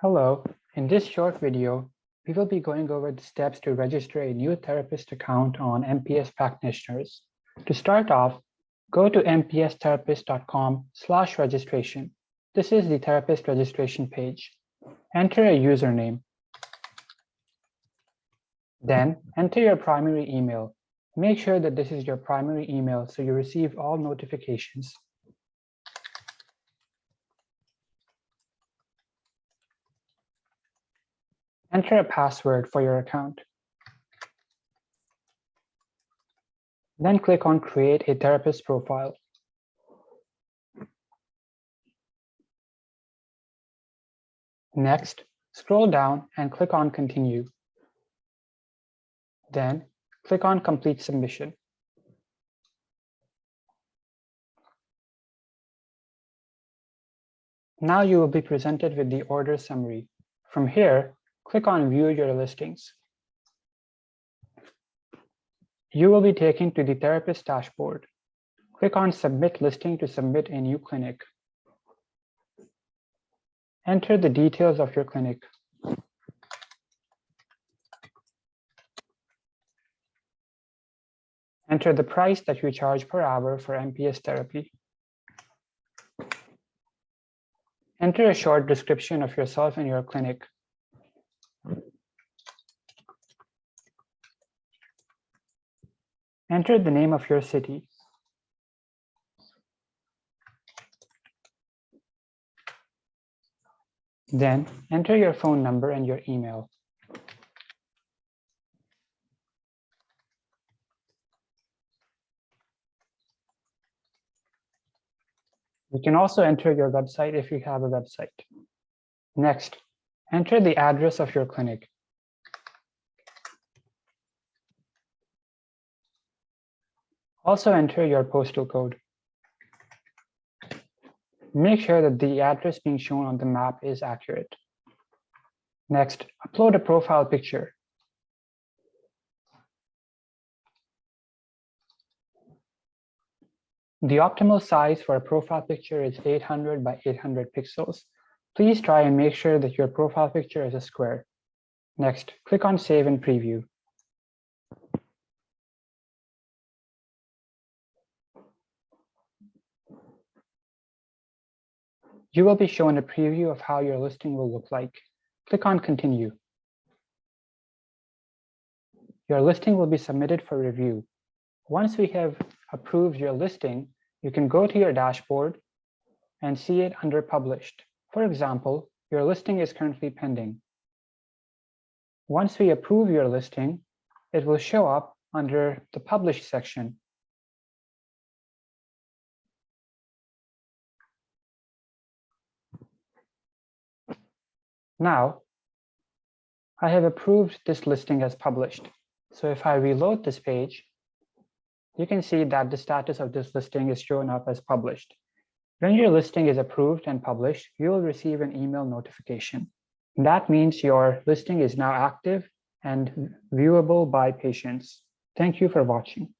Hello, in this short video, we will be going over the steps to register a new therapist account on MPS Practitioners. To start off, go to mpstherapist.com/registration. This is the therapist registration page. Enter a username. Then enter your primary email. Make sure that this is your primary email so you receive all notifications. Enter a password for your account. Then click on Create a Therapist Profile. Next, scroll down and click on Continue. Then click on Complete Submission. Now you will be presented with the order summary. From here, click on View Your Listings. You will be taken to the therapist dashboard. Click on Submit Listing to submit a new clinic. Enter the details of your clinic. Enter the price that you charge per hour for MPS therapy. Enter a short description of yourself and your clinic. Enter the name of your city. Then enter your phone number and your email. You can also enter your website if you have a website. Next, enter the address of your clinic. Also enter your postal code. Make sure that the address being shown on the map is accurate. Next, upload a profile picture. The optimal size for a profile picture is 800 by 800 pixels. Please try and make sure that your profile picture is a square. Next, click on Save and Preview. You will be shown a preview of how your listing will look like. Click on Continue. Your listing will be submitted for review. Once we have approved your listing, you can go to your dashboard and see it under Published. For example, your listing is currently pending. Once we approve your listing, it will show up under the Published section. Now, I have approved this listing as published. So if I reload this page, you can see that the status of this listing is shown up as published. When your listing is approved and published, you will receive an email notification. That means your listing is now active and viewable by patients. Thank you for watching.